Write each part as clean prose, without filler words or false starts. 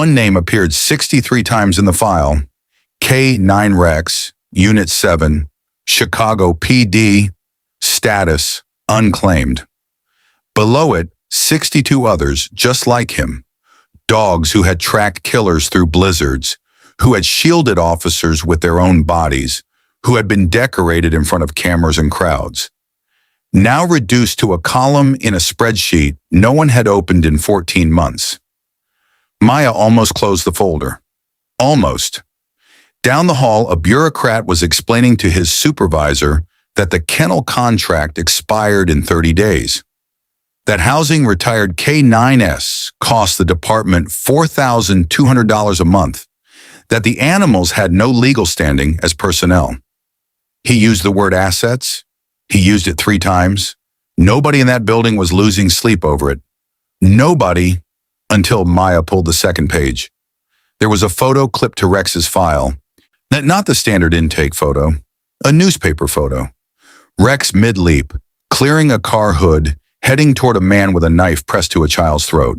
One name appeared 63 times in the file: K9 Rex, Unit 7, Chicago PD, status unclaimed. Below it, 62 others just like him, dogs who had tracked killers through blizzards, who had shielded officers with their own bodies, who had been decorated in front of cameras and crowds. Now reduced to a column in a spreadsheet no one had opened in 14 months. Maya almost closed the folder. Almost. Down the hall, a bureaucrat was explaining to his supervisor that the kennel contract expired in 30 days. That housing retired K9S cost the department $4,200 a month. That the animals had no legal standing as personnel. He used the word assets. He used it 3 times. Nobody in that building was losing sleep over it. Nobody, until Maya pulled the second page. There was a photo clipped to Rex's file. Not the standard intake photo, a newspaper photo. Rex mid-leap, clearing a car hood, heading toward a man with a knife pressed to a child's throat.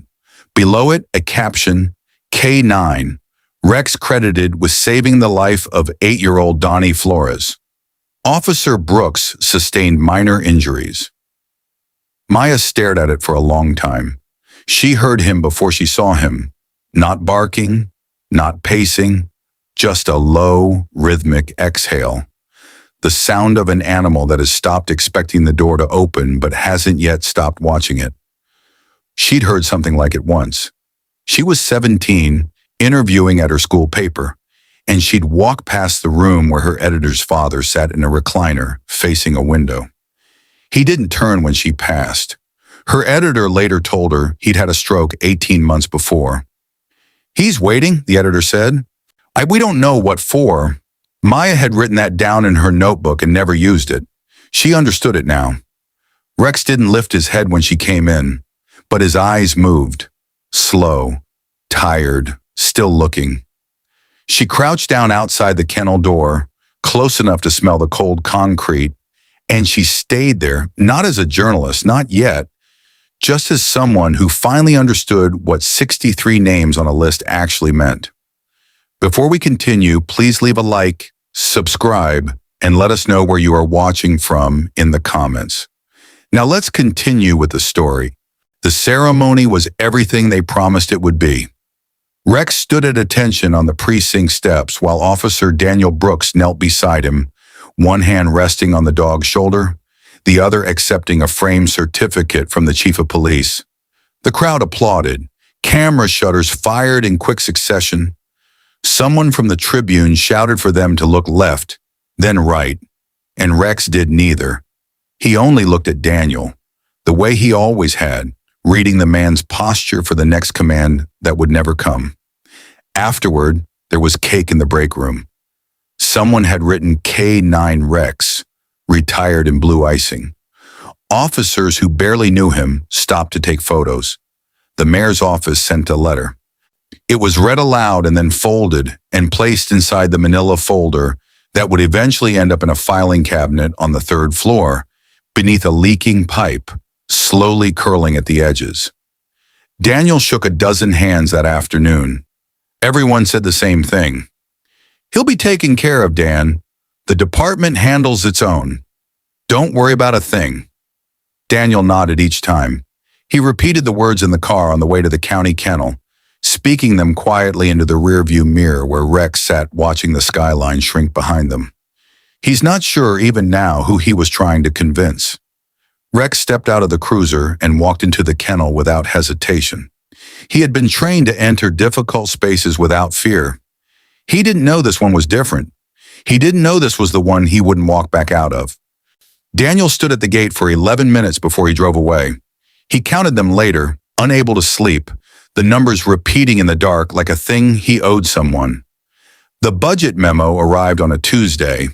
Below it, a caption, K9, Rex credited with saving the life of 8-year-old Donnie Flores. Officer Brooks sustained minor injuries. Maya stared at it for a long time. She heard him before she saw him, not barking, not pacing, just a low, rhythmic exhale. The sound of an animal that has stopped expecting the door to open but hasn't yet stopped watching it. She'd heard something like it once. She was 17, interviewing at her school paper, and she'd walk past the room where her editor's father sat in a recliner facing a window. He didn't turn when she passed. Her editor later told her he'd had a stroke 18 months before. "He's waiting," the editor said. We don't know what for." Maya had written that down in her notebook and never used it. She understood it now. Rex didn't lift his head when she came in, but his eyes moved. Slow, tired, still looking. She crouched down outside the kennel door, close enough to smell the cold concrete, and she stayed there, not as a journalist, not yet, just as someone who finally understood what 63 names on a list actually meant. Before we continue, please leave a like, subscribe, and let us know where you are watching from in the comments. Now let's continue with the story. The ceremony was everything they promised it would be. Rex stood at attention on the precinct steps while Officer Daniel Brooks knelt beside him, one hand resting on the dog's shoulder, the other accepting a framed certificate from the chief of police. The crowd applauded. Camera shutters fired in quick succession. Someone from the Tribune shouted for them to look left, then right, and Rex did neither. He only looked at Daniel, the way he always had, reading the man's posture for the next command that would never come. Afterward, there was cake in the break room. Someone had written K9 Rex, retired in blue icing. Officers who barely knew him stopped to take photos. The mayor's office sent a letter. It was read aloud and then folded and placed inside the manila folder that would eventually end up in a filing cabinet on the 3rd floor, beneath a leaking pipe, slowly curling at the edges. Daniel shook a dozen hands that afternoon. Everyone said the same thing. "He'll be taken care of, Dan. The department handles its own. Don't worry about a thing." Daniel nodded each time. He repeated the words in the car on the way to the county kennel, speaking them quietly into the rearview mirror where Rex sat watching the skyline shrink behind them. He's not sure even now who he was trying to convince. Rex stepped out of the cruiser and walked into the kennel without hesitation. He had been trained to enter difficult spaces without fear. He didn't know this one was different. He didn't know this was the one he wouldn't walk back out of. Daniel stood at the gate for 11 minutes before he drove away. He counted them later, unable to sleep, the numbers repeating in the dark like a thing he owed someone. The budget memo arrived on a Tuesday.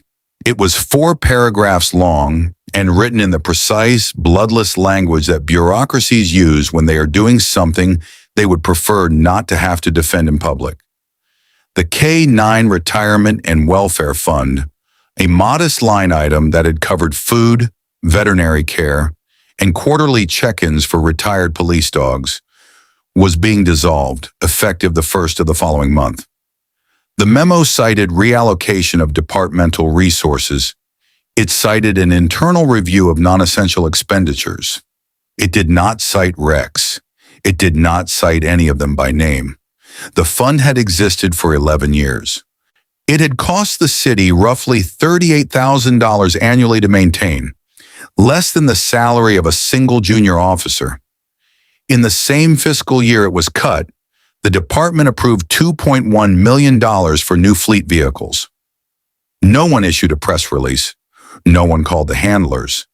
It was 4 paragraphs long and written in the precise, bloodless language that bureaucracies use when they are doing something they would prefer not to have to defend in public. The K9 Retirement and Welfare Fund, a modest line item that had covered food, veterinary care, and quarterly check-ins for retired police dogs, was being dissolved, effective the first of the following month. The memo cited reallocation of departmental resources. It cited an internal review of non-essential expenditures. It did not cite Rex. It did not cite any of them by name. The fund had existed for 11 years. It had cost the city roughly $38,000 annually to maintain, less than the salary of a single junior officer. In the same fiscal year it was cut, the department approved $2.1 million for new fleet vehicles. No one issued a press release. No one called the handlers.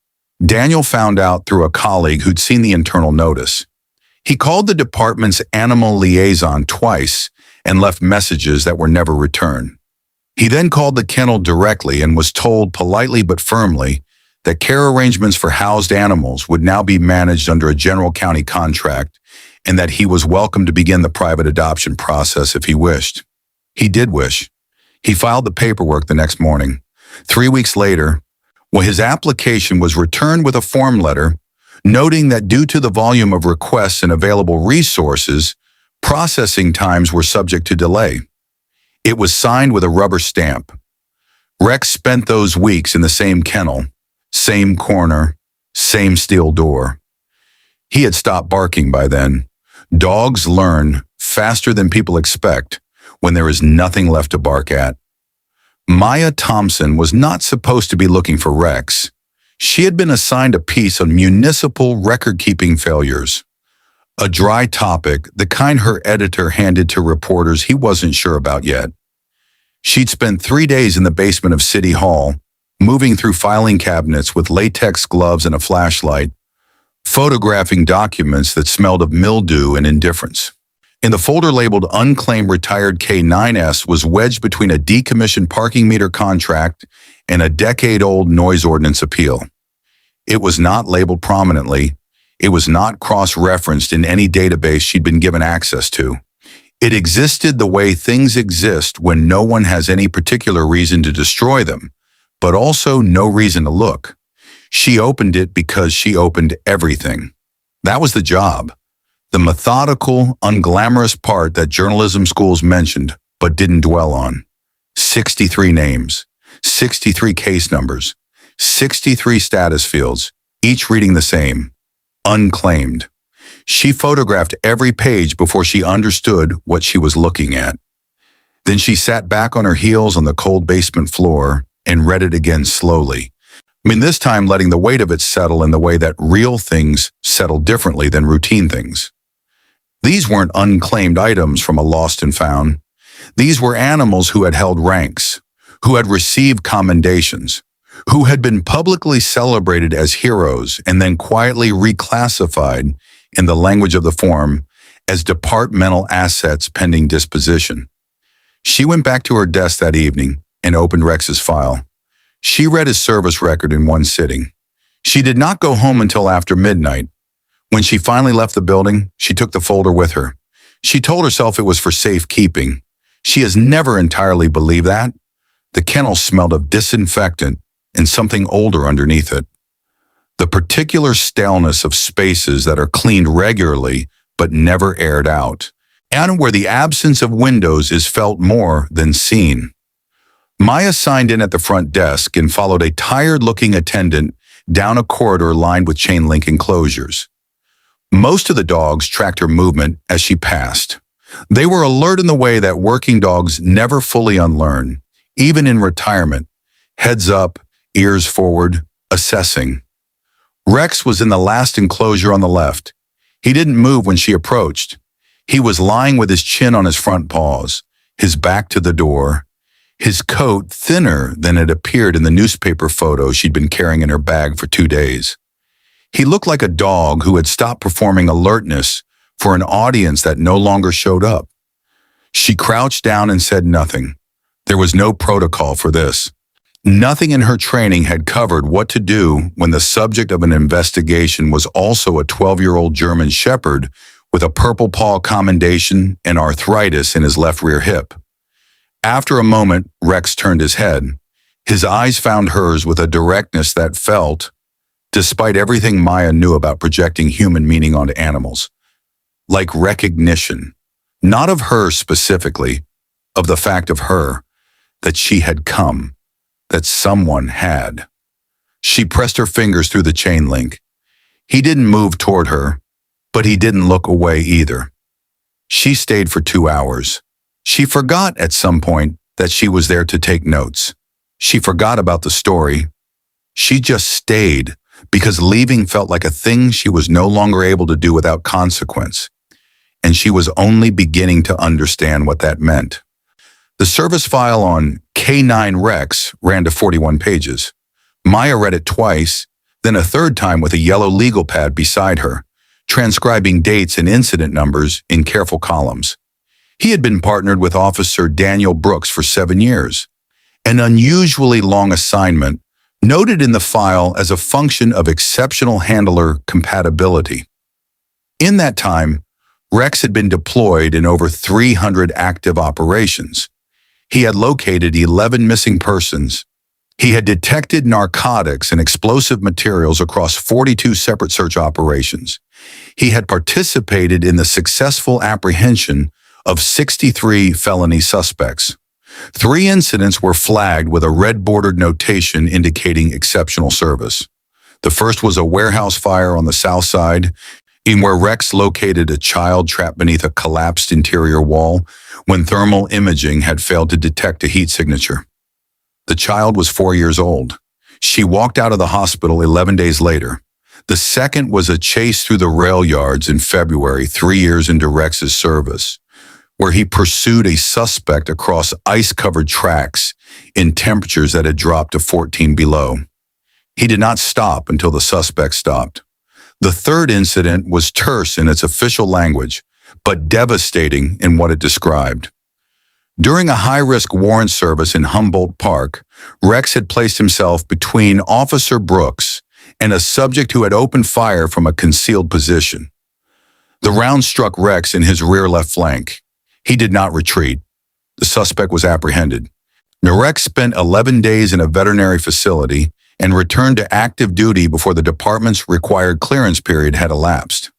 Daniel found out through a colleague who'd seen the internal notice. He called the department's animal liaison twice and left messages that were never returned. He then called the kennel directly and was told politely but firmly that care arrangements for housed animals would now be managed under a general county contract and that he was welcome to begin the private adoption process if he wished. He did wish. He filed the paperwork the next morning. 3 weeks later, his application was returned with a form letter noting that due to the volume of requests and available resources, processing times were subject to delay. It was signed with a rubber stamp. Rex spent those weeks in the same kennel, same corner, same steel door. He had stopped barking by then. Dogs learn faster than people expect when there is nothing left to bark at. Maya Thompson was not supposed to be looking for Rex. She had been assigned a piece on municipal record-keeping failures. A dry topic, the kind her editor handed to reporters he wasn't sure about yet. She'd spent 3 days in the basement of City Hall, moving through filing cabinets with latex gloves and a flashlight, photographing documents that smelled of mildew and indifference. In the folder labeled Unclaimed Retired K9S was wedged between a decommissioned parking meter contract and a decade-old noise ordinance appeal. It was not labeled prominently. It was not cross-referenced in any database she'd been given access to. It existed the way things exist when no one has any particular reason to destroy them, but also no reason to look. She opened it because she opened everything. That was the job. The methodical, unglamorous part that journalism schools mentioned but didn't dwell on. 63 names, 63 case numbers, 63 status fields, each reading the same. Unclaimed. She photographed every page before she understood what she was looking at. Then she sat back on her heels on the cold basement floor and read it again slowly. This time letting the weight of it settle in the way that real things settle differently than routine things. These weren't unclaimed items from a lost and found. These were animals who had held ranks, who had received commendations, who had been publicly celebrated as heroes and then quietly reclassified in the language of the form as departmental assets pending disposition. She went back to her desk that evening and opened Rex's file. She read his service record in one sitting. She did not go home until after midnight. When she finally left the building, she took the folder with her. She told herself it was for safekeeping. She has never entirely believed that. The kennel smelled of disinfectant and something older underneath it. The particular staleness of spaces that are cleaned regularly but never aired out, and where the absence of windows is felt more than seen. Maya signed in at the front desk and followed a tired-looking attendant down a corridor lined with chain-link enclosures. Most of the dogs tracked her movement as she passed. They were alert in the way that working dogs never fully unlearn, even in retirement, heads up, ears forward, assessing. Rex was in the last enclosure on the left. He didn't move when she approached. He was lying with his chin on his front paws, his back to the door, his coat thinner than it appeared in the newspaper photo she'd been carrying in her bag for 2 days. He looked like a dog who had stopped performing alertness for an audience that no longer showed up. She crouched down and said nothing. There was no protocol for this. Nothing in her training had covered what to do when the subject of an investigation was also a 12-year-old German shepherd with a purple paw commendation and arthritis in his left rear hip. After a moment, Rex turned his head. His eyes found hers with a directness that felt, despite everything Maya knew about projecting human meaning onto animals, like recognition, not of her specifically, of the fact of her, that she had come, that someone had. She pressed her fingers through the chain link. He didn't move toward her, but he didn't look away either. She stayed for 2 hours. She forgot at some point that she was there to take notes. She forgot about the story. She just stayed because leaving felt like a thing she was no longer able to do without consequence, and she was only beginning to understand what that meant. The service file on K9 Rex ran to 41 pages. Maya read it twice, then a third time with a yellow legal pad beside her, transcribing dates and incident numbers in careful columns. He had been partnered with Officer Daniel Brooks for 7 years, an unusually long assignment noted in the file as a function of exceptional handler compatibility. In that time, Rex had been deployed in over 300 active operations. He had located 11 missing persons. He had detected narcotics and explosive materials across 42 separate search operations. He had participated in the successful apprehension of 63 felony suspects. 3 incidents were flagged with a red-bordered notation indicating exceptional service. The first was a warehouse fire on the south side, in where Rex located a child trapped beneath a collapsed interior wall when thermal imaging had failed to detect a heat signature. The child was 4 years old. She walked out of the hospital 11 days later. The second was a chase through the rail yards in February, 3 years into Rex's service, where he pursued a suspect across ice-covered tracks in temperatures that had dropped to 14 below. He did not stop until the suspect stopped. The third incident was terse in its official language, but devastating in what it described. During a high-risk warrant service in Humboldt Park, Rex had placed himself between Officer Brooks and a subject who had opened fire from a concealed position. The round struck Rex in his rear left flank. He did not retreat. The suspect was apprehended. Rex spent 11 days in a veterinary facility and returned to active duty before the department's required clearance period had elapsed.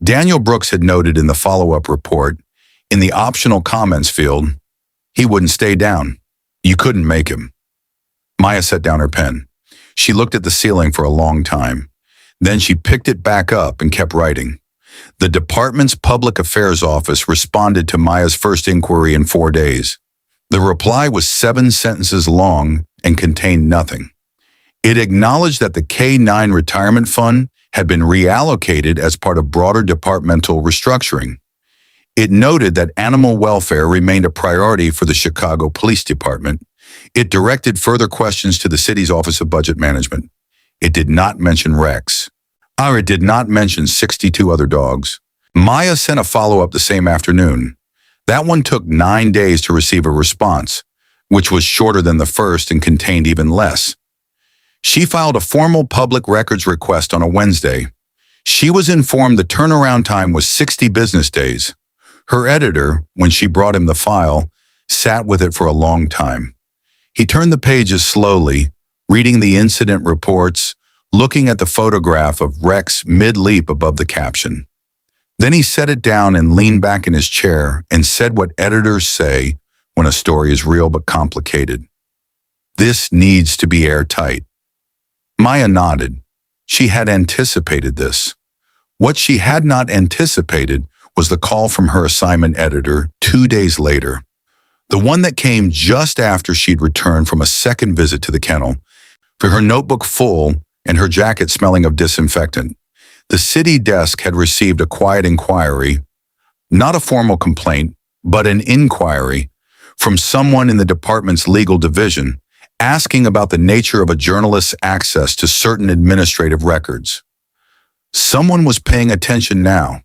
Daniel Brooks had noted in the follow-up report, in the optional comments field, he wouldn't stay down. You couldn't make him. Maya set down her pen. She looked at the ceiling for a long time. Then she picked it back up and kept writing. The department's public affairs office responded to Maya's first inquiry in 4 days. The reply was 7 sentences long and contained nothing. It acknowledged that the K9 retirement fund had been reallocated as part of broader departmental restructuring. It noted that animal welfare remained a priority for the Chicago Police Department. It directed further questions to the city's Office of Budget Management. It did not mention Rex. It did not mention 62 other dogs. Maya sent a follow-up the same afternoon. That one took 9 days to receive a response, which was shorter than the first and contained even less. She filed a formal public records request on a Wednesday. She was informed the turnaround time was 60 business days. Her editor, when she brought him the file, sat with it for a long time. He turned the pages slowly, reading the incident reports, looking at the photograph of Rex mid-leap above the caption. Then he set it down and leaned back in his chair and said what editors say when a story is real but complicated. This needs to be airtight. Maya nodded. She had anticipated this. What she had not anticipated was the call from her assignment editor 2 days later, the one that came just after she'd returned from a second visit to the kennel, for her notebook full and her jacket smelling of disinfectant. The city desk had received a quiet inquiry, not a formal complaint, but an inquiry from someone in the department's legal division, asking about the nature of a journalist's access to certain administrative records. Someone was paying attention now.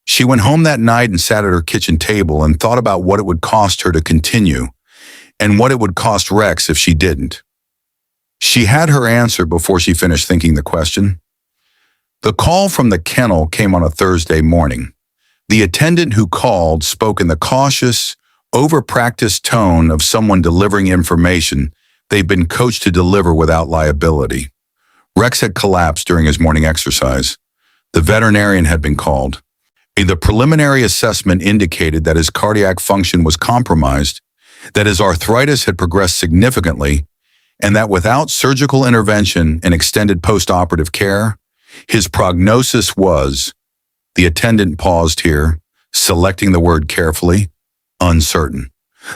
She went home that night and sat at her kitchen table and thought about what it would cost her to continue and what it would cost Rex if she didn't. She had her answer before she finished thinking the question. The call from the kennel came on a Thursday morning. The attendant who called spoke in the cautious, over-practiced tone of someone delivering information they've been coached to deliver without liability. Rex had collapsed during his morning exercise. The veterinarian had been called. The preliminary assessment indicated that his cardiac function was compromised, that his arthritis had progressed significantly, and that without surgical intervention and extended post-operative care, his prognosis was, the attendant paused here, selecting the word carefully, uncertain.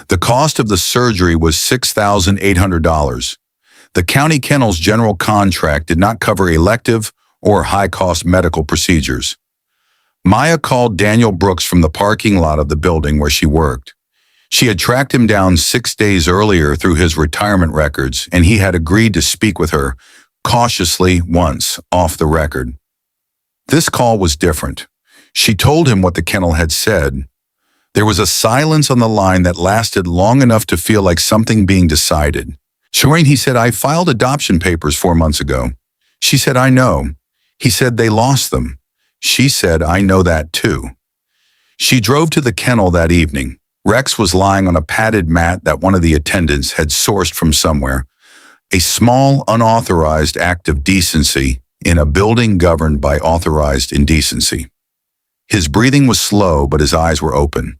The cost of the surgery was $6,800. The county kennel's general contract did not cover elective or high-cost medical procedures. Maya called Daniel Brooks from the parking lot of the building where she worked. She had tracked him down 6 days earlier through his retirement records, and he had agreed to speak with her, cautiously once, off the record. This call was different. She told him what the kennel had said. There was a silence on the line that lasted long enough to feel like something being decided. Shoreen, he said, I filed adoption papers 4 months ago. She said, I know. He said they lost them. She said, I know that too. She drove to the kennel that evening. Rex was lying on a padded mat that one of the attendants had sourced from somewhere, a small, unauthorized act of decency in a building governed by authorized indecency. His breathing was slow, but his eyes were open.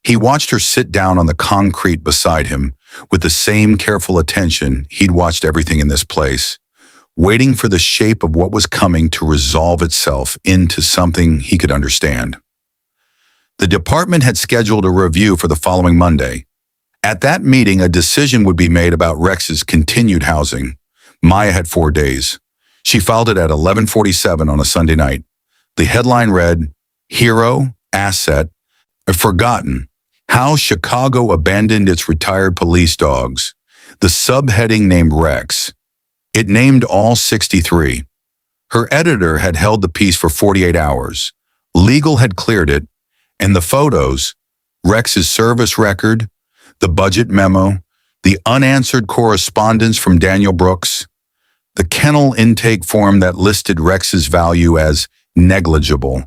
He watched her sit down on the concrete beside him with the same careful attention he'd watched everything in this place, waiting for the shape of what was coming to resolve itself into something he could understand. The department had scheduled a review for the following Monday. At that meeting, a decision would be made about Rex's continued housing. Maya had 4 days. She filed it at 11:47 on a Sunday night. The headline read, Hero, Asset, Forgotten, How Chicago Abandoned Its Retired Police Dogs. The subheading named Rex. It named all 63. Her editor had held the piece for 48 hours. Legal had cleared it, and the photos, Rex's service record, the budget memo, the unanswered correspondence from Daniel Brooks, the kennel intake form that listed Rex's value as negligible,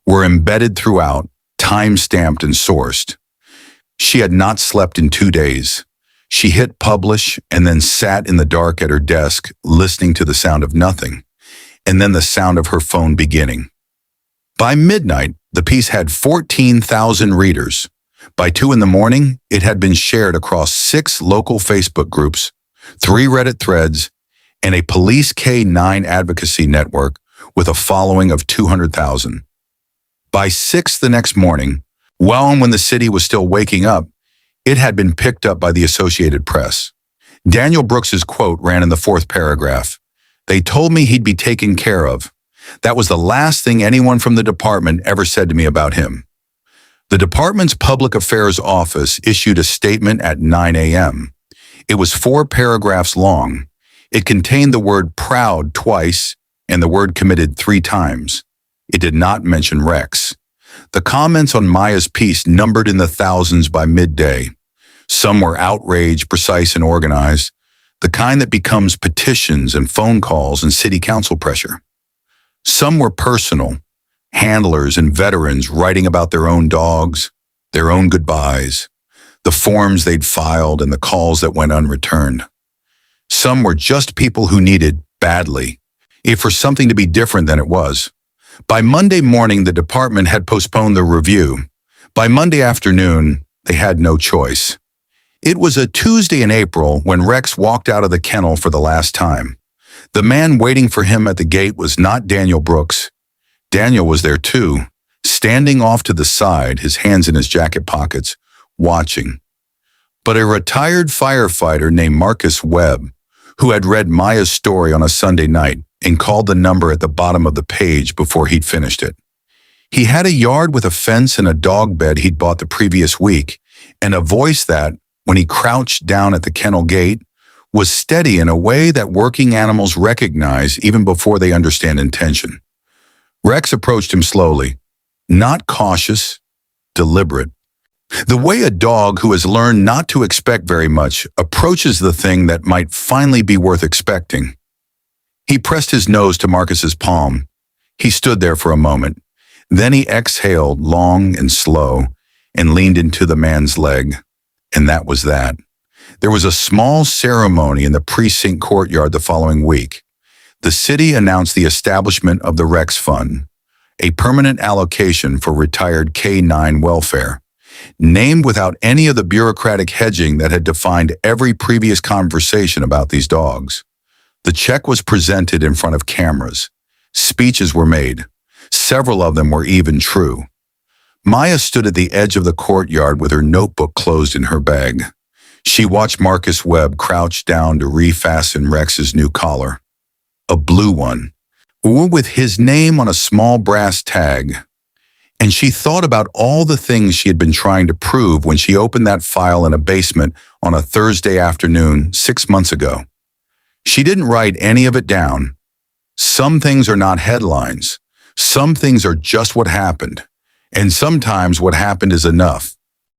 were embedded throughout, time-stamped and sourced. She had not slept in 2 days. She hit publish and then sat in the dark at her desk, listening to the sound of nothing, and then the sound of her phone beginning. By midnight, the piece had 14,000 readers. By 2 in the morning, it had been shared across 6 local Facebook groups, 3 Reddit threads, and a Police K-9 advocacy network with a following of 200,000. By 6 the next morning, well and when the city was still waking up, it had been picked up by the Associated Press. Daniel Brooks's quote ran in the 4th paragraph. They told me he'd be taken care of. That was the last thing anyone from the department ever said to me about him. The department's public affairs office issued a statement at 9 a.m. It was 4 paragraphs long. It contained the word proud twice and the word committed 3 times. It did not mention Rex. The comments on Maya's piece numbered in the thousands by midday. Some were outraged, precise, and organized, the kind that becomes petitions and phone calls and city council pressure. Some were personal, handlers and veterans writing about their own dogs, their own goodbyes, the forms they'd filed and the calls that went unreturned. Some were just people who needed, badly, for something to be different than it was. By Monday morning, the department had postponed the review. By Monday afternoon, they had no choice. It was a Tuesday in April when Rex walked out of the kennel for the last time. The man waiting for him at the gate was not Daniel Brooks. Daniel was there too, standing off to the side, his hands in his jacket pockets, watching. But a retired firefighter named Marcus Webb, who had read Maya's story on a Sunday night and called the number at the bottom of the page before he'd finished it. He had a yard with a fence and a dog bed he'd bought the previous week, and a voice that, when he crouched down at the kennel gate, was steady in a way that working animals recognize even before they understand intention. Rex approached him slowly, not cautious, deliberate. The way a dog who has learned not to expect very much approaches the thing that might finally be worth expecting. He pressed his nose to Marcus's palm. He stood there for a moment. Then he exhaled long and slow and leaned into the man's leg. And that was that. There was a small ceremony in the precinct courtyard the following week. The city announced the establishment of the Rex Fund, a permanent allocation for retired K-9 welfare, named without any of the bureaucratic hedging that had defined every previous conversation about these dogs. The check was presented in front of cameras. Speeches were made. Several of them were even true. Maya stood at the edge of the courtyard with her notebook closed in her bag. She watched Marcus Webb crouch down to refasten Rex's new collar. A blue one, with his name on a small brass tag. And she thought about all the things she had been trying to prove when she opened that file in a basement on a Thursday afternoon 6 months ago. She didn't write any of it down. Some things are not headlines. Some things are just what happened. And sometimes what happened is enough.